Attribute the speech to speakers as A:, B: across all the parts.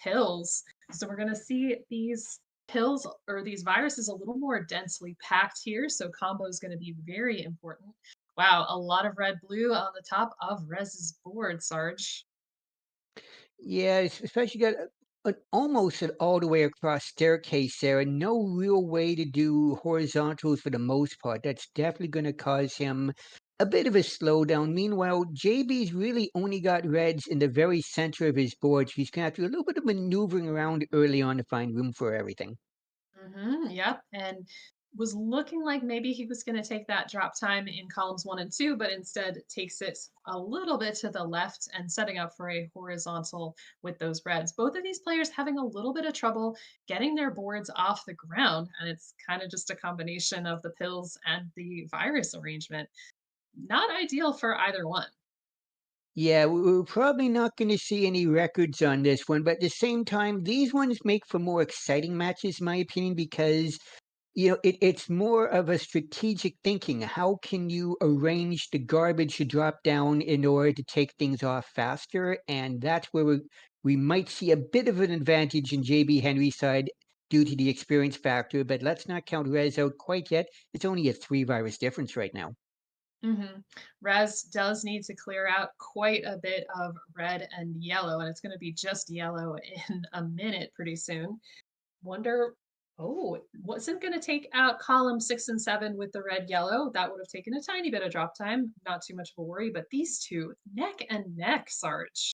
A: pills. So we're going to see these pills or these viruses a little more densely packed here. So combo is going to be very important. Wow, a lot of red blue on the top of Rez's board, Sarge.
B: Yeah, especially got almost an all the way across staircase there, and no real way to do horizontals for the most part. That's definitely going to cause him a bit of a slowdown. Meanwhile, JB's really only got reds in the very center of his board. So he's going to have to do a little bit of maneuvering around early on to find room for everything.
A: Yep. And was looking like maybe he was going to take that drop time in columns 1 and 2, but instead takes it a little bit to the left and setting up for a horizontal with those reds. Both of these players having a little bit of trouble getting their boards off the ground. And it's kind of just a combination of the pills and the virus arrangement. Not ideal for either one.
B: Yeah, we're probably not going to see any records on this one, but at the same time, these ones make for more exciting matches, in my opinion, because it's more of a strategic thinking. How can you arrange the garbage to drop down in order to take things off faster? And that's where we might see a bit of an advantage in JB Henry's side due to the experience factor, but let's not count Rez out quite yet. It's only a three virus difference right now.
A: hmm Res does need to clear out quite a bit of red and yellow, and it's going to be just yellow in a minute pretty soon. Wonder, oh, wasn't going to take out column 6 and 7 with the red yellow. That would have taken a tiny bit of drop time. Not too much of a worry, but these two neck and neck, Sarge.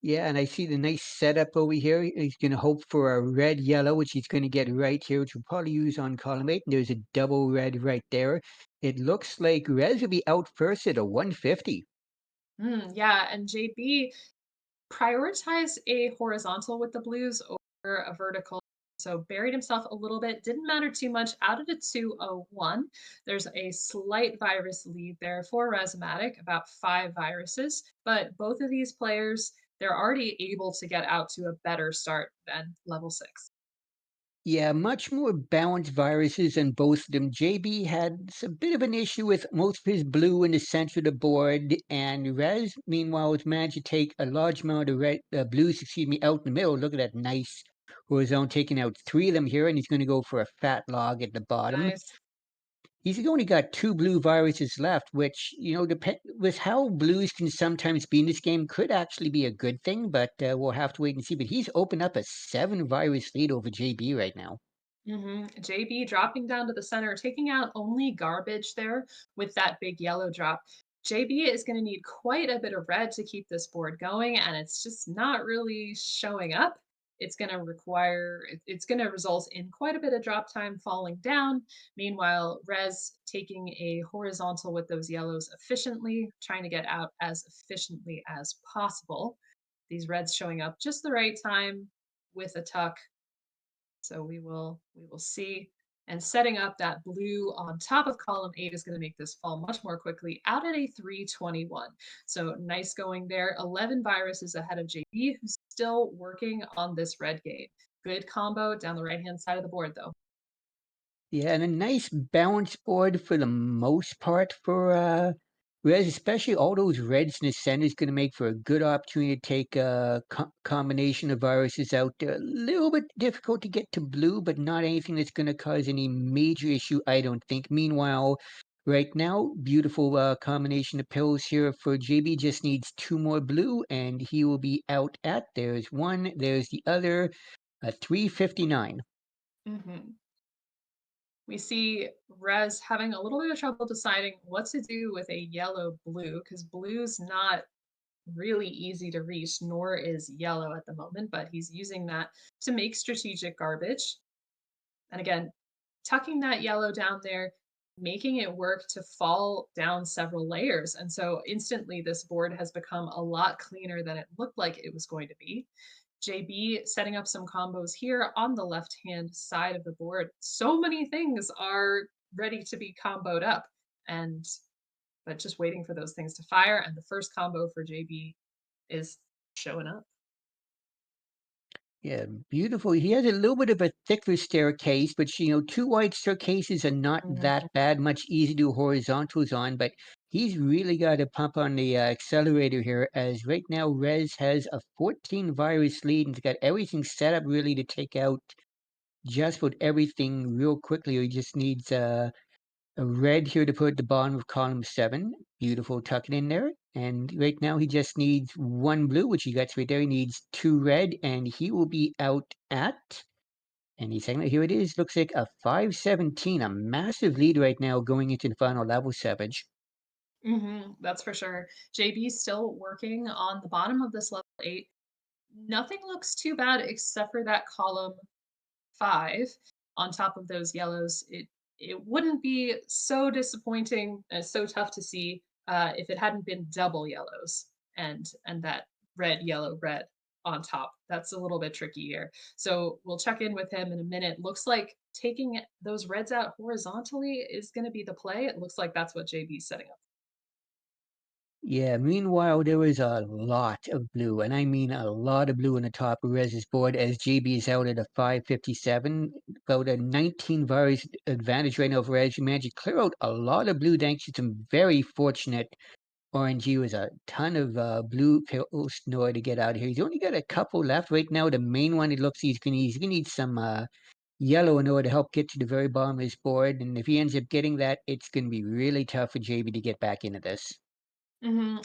B: Yeah, and I see the nice setup over here. He's going to hope for a red yellow, which he's going to get right here, which we'll probably use on column 8. And there's a double red right there. It looks like Rez will be out first at a 150.
A: Yeah, and JB prioritized a horizontal with the blues over a vertical. So buried himself a little bit. Didn't matter too much. Out of the 201, there's a slight virus lead there for Resmatic, about 5 viruses. But both of these players, they're already able to get out to a better start than level 6.
B: Yeah, much more balanced viruses in both of them. JB had a bit of an issue with most of his blue in the center of the board, and Rez, meanwhile, has managed to take a large amount of red, blues, out in the middle. Look at that nice horizon, taking out three of them here, and he's going to go for a fat log at the bottom.
A: Nice.
B: He's only got two blue viruses left, which, depend with how blues can sometimes be in this game, could actually be a good thing, but we'll have to wait and see. But he's opened up a seven virus lead over JB right now.
A: JB dropping down to the center, taking out only garbage there with that big yellow drop. JB is going to need quite a bit of red to keep this board going, and it's just not really showing up. It's going to result in quite a bit of drop time falling down. Meanwhile, Rez taking a horizontal with those yellows efficiently, trying to get out as efficiently as possible. These reds showing up just the right time with a tuck, so we will see. And setting up that blue on top of column 8 is going to make this fall much more quickly out at a 321. So nice going there. 11 viruses ahead of JB, who's still working on this red gate. Good combo down the right hand side of the board, though.
B: Yeah, and a nice balanced board for the most part for Reds, especially all those reds in the center is going to make for a good opportunity to take a combination of viruses out there. A little bit difficult to get to blue, but not anything that's going to cause any major issue, I don't think. Meanwhile, right now, beautiful combination of pills here for JB. Just needs two more blue, and he will be out at. There's one, there's the other, 359.
A: hmm We see Rez having a little bit of trouble deciding what to do with a yellow blue because blue's not really easy to reach, nor is yellow at the moment, but he's using that to make strategic garbage. And again, tucking that yellow down there, making it work to fall down several layers. And so instantly, this board has become a lot cleaner than it looked like it was going to be. JB setting up some combos here on the left hand side of the board. So many things are ready to be comboed up, and but just waiting for those things to fire. And the first combo for JB is showing up.
B: Yeah, beautiful. He has a little bit of a thicker staircase, but two wide staircases are not that
A: Mhm.
B: bad. Much easy to do horizontals on, but he's really got to pump on the accelerator here. As right now, Rez has a 14 virus lead and has got everything set up really to take out just with everything real quickly. He just needs a red here to put at the bottom of column 7. Beautiful, tuck it in there. And right now he just needs one blue, which he gets right there. He needs two red, and he will be out at any segment. Here it is. Looks like a 517, a massive lead right now going into the final level, Savage.
A: That's for sure. JB's still working on the bottom of this level 8. Nothing looks too bad except for that column 5 on top of those yellows. It wouldn't be so disappointing and so tough to see if it hadn't been double yellows and that red, yellow, red on top. That's a little bit tricky here. So we'll check in with him in a minute. Looks like taking those reds out horizontally is going to be the play. It looks like that's what JB's setting up.
B: Yeah, meanwhile, there was a lot of blue, and I mean a lot of blue on the top of Rez's board as GB is out at a 557. About a 19 virus advantage right now for Rez. You managed to clear out a lot of blue thanks to some very fortunate RNG with a ton of blue pills in order to get out of here. He's only got a couple left right now. The main one, it looks he's gonna need some yellow in order to help get to the very bottom of his board. And if he ends up getting that, it's gonna be really tough for JB to get back into this.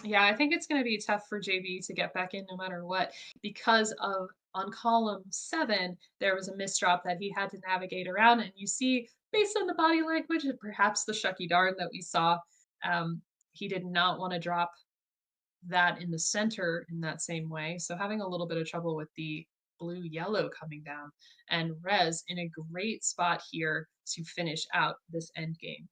A: Yeah, I think it's going to be tough for JB to get back in no matter what because of on column 7 there was a misdrop that he had to navigate around, and you see based on the body language and perhaps the shucky darn that we saw, um, he did not want to drop that in the center in that same way. So having a little bit of trouble with the blue yellow coming down, and Rez in a great spot here to finish out this end game.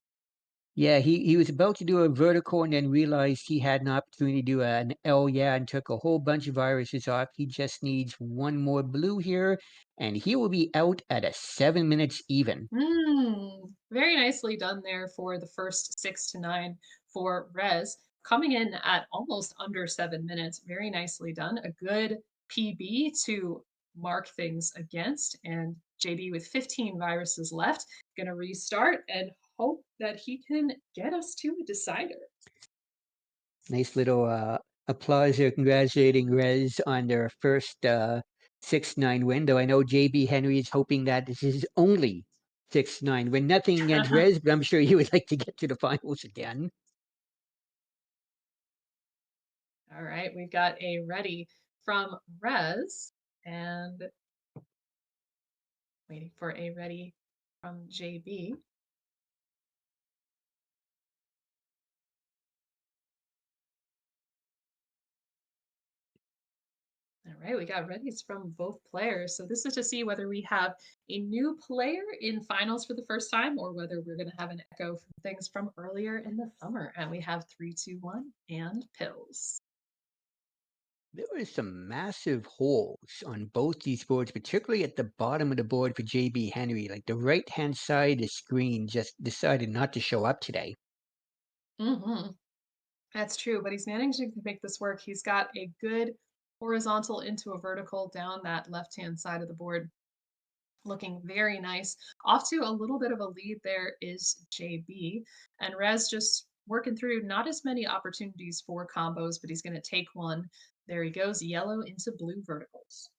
B: Yeah, he was about to do a vertical and then realized he had an opportunity to do an L, yeah, and took a whole bunch of viruses off. He just needs one more blue here, and he will be out at a 7 minutes even.
A: Very nicely done there for the first 6 to 9 for Rez, coming in at almost under 7 minutes. Very nicely done. A good PB to mark things against. And JB with 15 viruses left, gonna restart and hope that he can get us to a decider.
B: Nice little applause here, congratulating Rez on their first 6-9 win. Though I know JB Henry is hoping that this is his only 6-9 win. Nothing against Rez, but I'm sure he would like to get to the finals again.
A: All right, we've got a ready from Rez and waiting for a ready from JB. All right, we got readies from both players. So this is to see whether we have a new player in finals for the first time or whether we're going to have an echo from things from earlier in the summer. And we have 3, 2, 1 and pills.
B: There were some massive holes on both these boards, particularly at the bottom of the board for JB Henry. Like the right hand side of the screen just decided not to show up today.
A: hmm That's true, but he's managing to make this work. He's got a good horizontal into a vertical down that left hand side of the board. Looking very nice. Off to a little bit of a lead there is JB. And Rez just working through not as many opportunities for combos, but he's going to take one. There he goes, yellow into blue verticals.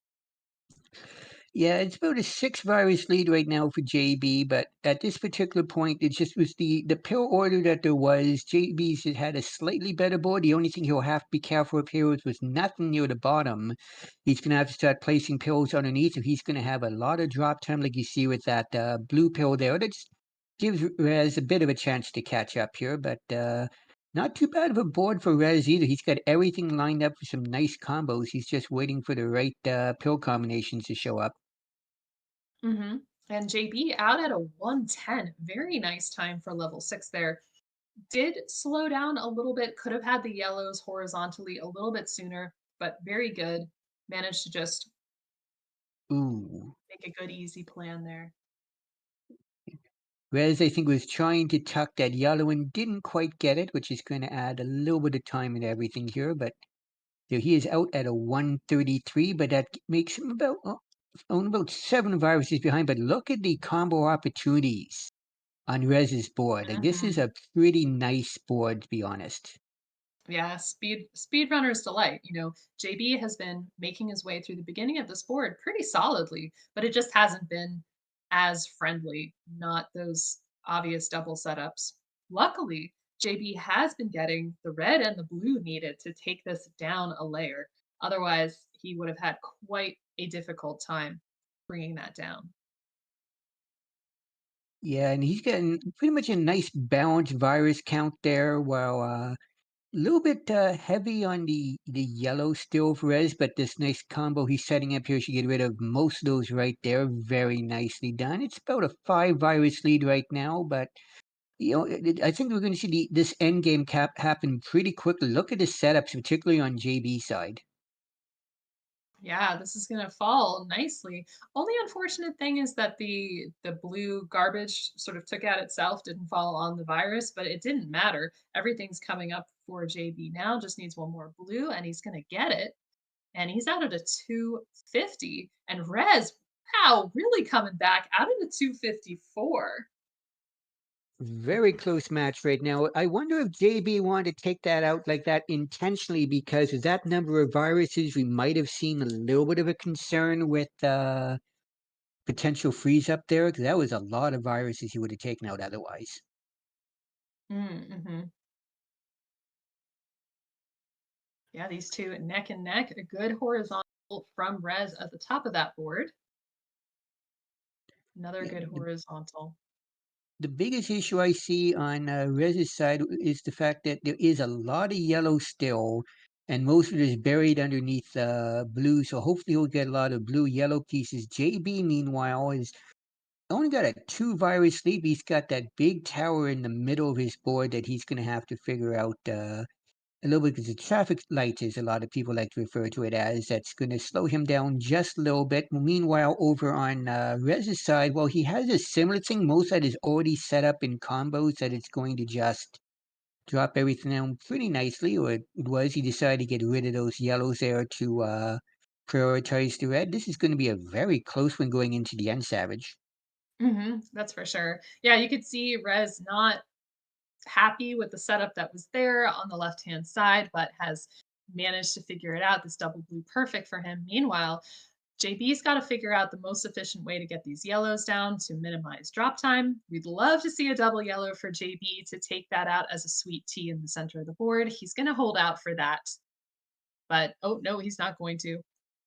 B: Yeah, it's about a 6 virus lead right now for JB, but at this particular point, it just was the pill order that there was. JB's had a slightly better board. The only thing he'll have to be careful of here is with nothing near the bottom. He's going to have to start placing pills underneath, or he's going to have a lot of drop time, like you see with that blue pill there. That just gives Rez a bit of a chance to catch up here, but not too bad of a board for Rez either. He's got everything lined up for some nice combos. He's just waiting for the right pill combinations to show up.
A: hmm And JB out at a 110. Very nice time for level 6 there. Did slow down a little bit, could have had the yellows horizontally a little bit sooner, but very good. Managed to just
B: Ooh.
A: make a good, easy plan there.
B: Whereas I think was trying to tuck that yellow and didn't quite get it, which is going to add a little bit of time and everything here. But so he is out at a 133, but that makes him about only about 7 viruses behind, but look at the combo opportunities on Rez's board. Like this is
A: Mhm.
B: a pretty nice board, to be honest.
A: Yeah, speedrunner's delight. JB has been making his way through the beginning of this board pretty solidly, but it just hasn't been as friendly, not those obvious double setups. Luckily, JB has been getting the red and the blue needed to take this down a layer. Otherwise, he would have had quite a difficult time bringing that down.
B: Yeah, and he's getting pretty much a nice balanced virus count there, while a little bit heavy on the yellow still for Rez, but this nice combo he's setting up here should get rid of most of those right there. Very nicely done. It's about a 5 virus lead right now, but I think we're going to see this end game cap happen pretty quickly. Look at the setups, particularly on JB side.
A: Yeah, this is gonna fall nicely. Only unfortunate thing is that the blue garbage sort of took out itself, didn't fall on the virus, but it didn't matter. Everything's coming up for JB now, just needs one more blue, and he's gonna get it. And he's out at a 250. And Rez, wow, really coming back out at a 254.
B: Very close match right now. I wonder if JB wanted to take that out like that intentionally because with that number of viruses, we might have seen a little bit of a concern with potential freeze up there because that was a lot of viruses he would have taken out otherwise.
A: Mm-hmm. Yeah, these two neck and neck, a good horizontal from Rez at the top of that board. Another
B: Yeah,
A: good horizontal.
B: the biggest issue I see on Rez's side is the fact that there is a lot of yellow still, and most of it is buried underneath blue. So hopefully he'll get a lot of blue yellow pieces. JB, meanwhile, is only got a 2 virus lead. He's got that big tower in the middle of his board that he's going to have to figure out a little bit because the traffic lights, as a lot of people like to refer to it as, that's going to slow him down just a little bit. Meanwhile, over on Rez's side, well, he has a similar thing. Most of that is already set up in combos that it's going to just drop everything down pretty nicely, or it was. He decided to get rid of those yellows there to prioritize the red. This is going to be a very close one going into the end, Savage.
A: That's for sure. Yeah, you could see Rez not happy with the setup that was there on the left hand side, but has managed to figure it out. This double blue perfect for him. Meanwhile, JB's got to figure out the most efficient way to get these yellows down to minimize drop time. We'd love to see a double yellow for JB to take that out as a sweet tea in the center of the board. He's going to hold out for that, but oh no, he's not going to.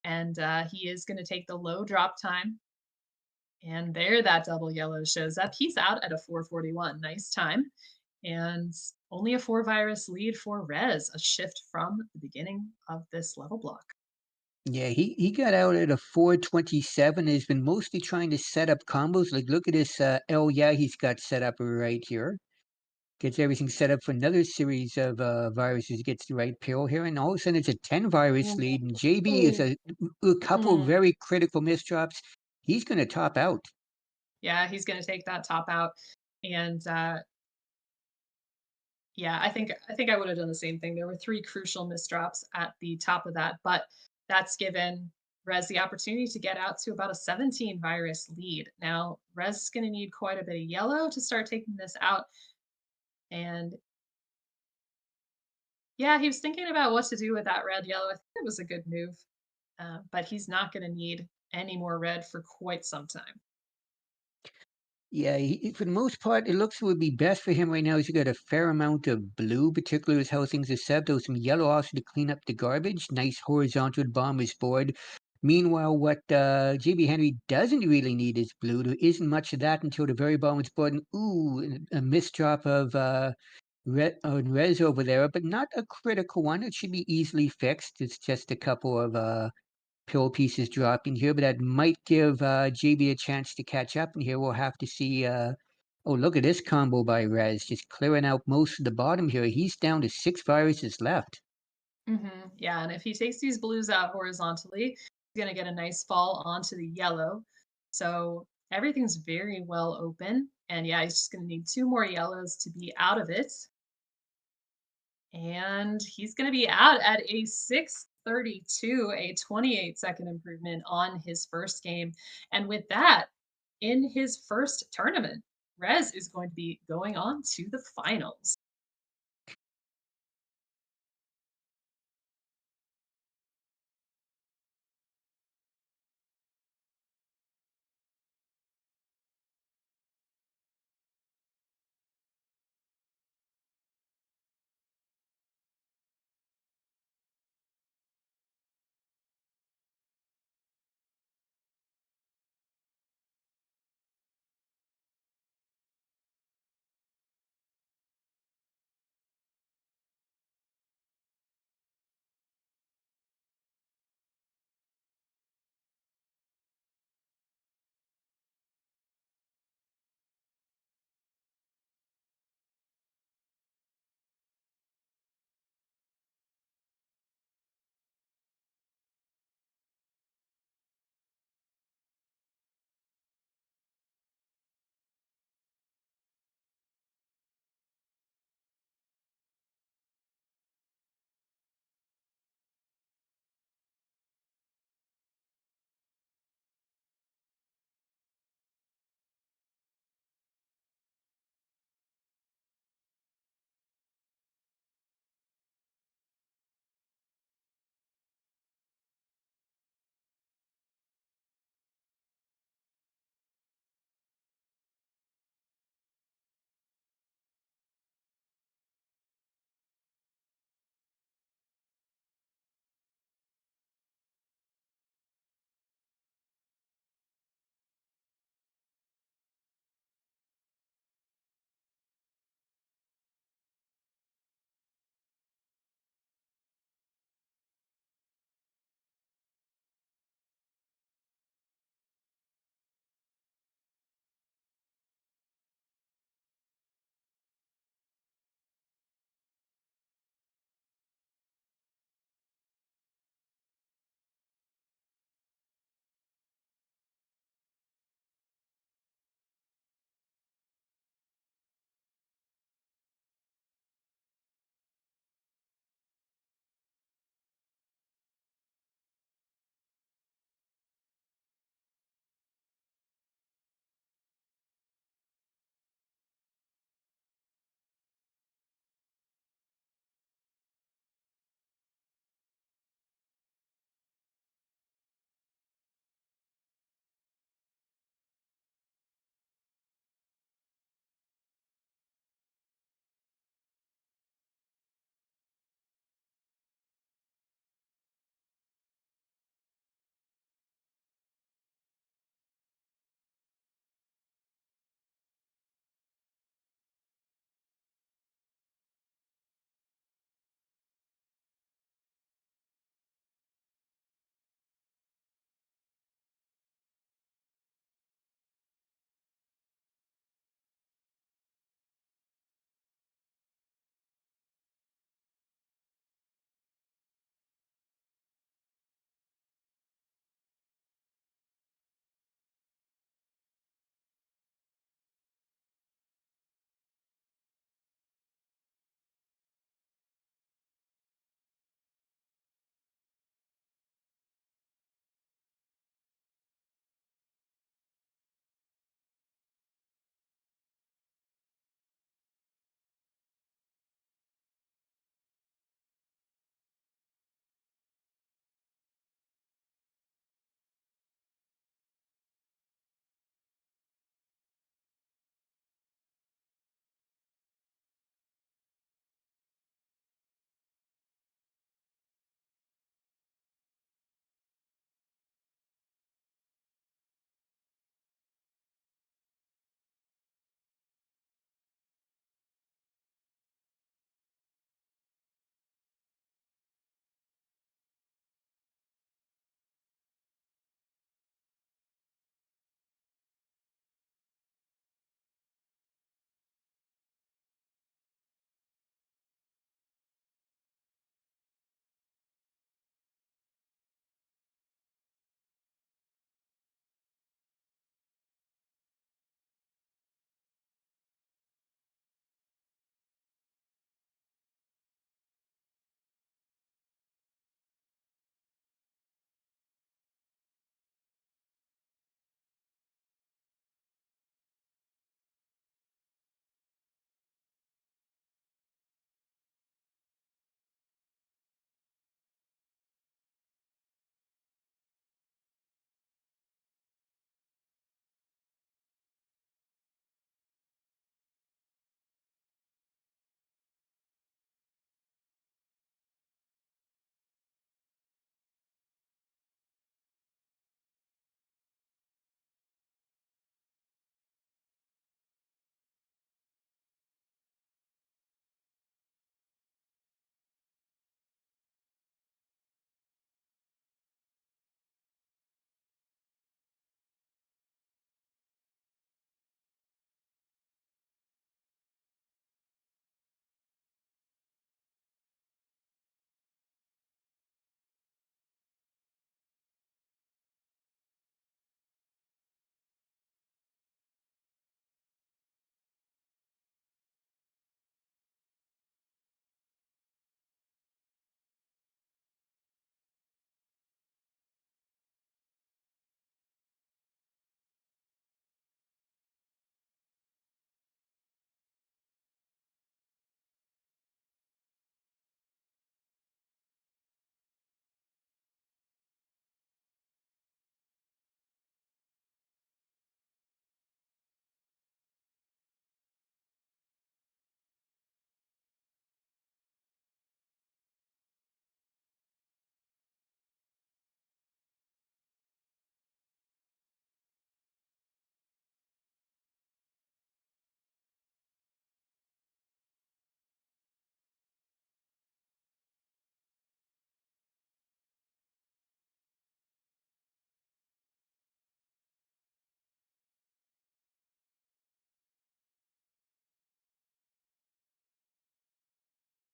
A: And he is going to take the low drop time. And there that double yellow shows up. He's out at a 441. Nice time. And only a 4 virus lead for Rez, a shift from the beginning of this level block.
B: Yeah, he got out at a 427. Has been mostly trying to set up combos. Like, look at this L. Yeah, he's got set up right here. Gets everything set up for another series of viruses. Gets the right pill here, and all of a sudden it's a 10 virus
A: Ooh.
B: lead. And JB is a couple
A: Mm.
B: very critical misdrops. He's going to top out.
A: Yeah, he's going to take that top out. And yeah, I think I would have done the same thing. There were 3 crucial misdrops at the top of that, but that's given Rez the opportunity to get out to about a 17 virus lead. Now, Rez is going to need quite a bit of yellow to start taking this out. And yeah, he was thinking about what to do with that red yellow. I think it was a good move, but he's not going to need any more red for quite some time.
B: Yeah, for the most part, it looks it would be best for him right now. Is he got a fair amount of blue, particularly with how things are set. There's some yellow also to clean up the garbage. Nice horizontal bomb is board. Meanwhile, what JB Henry doesn't really need is blue. There isn't much of that until the very bottom is board. And ooh, a misdrop of res over there, but not a critical one. It should be easily fixed. It's just a couple of pill pieces dropping here, but that might give JB a chance to catch up. And here we'll have to see. Oh, look at this combo by Rez, just clearing out most of the bottom here. He's down to 6 viruses left.
A: Yeah, and if he takes these blues out horizontally, he's going to get a nice fall onto the yellow. So everything's very well open. And yeah, he's just going to need 2 more yellows to be out of it. And he's going to be out at a 32, a 28-second improvement on his first game. And with that, in his first tournament, Rez is going to be going on to the finals.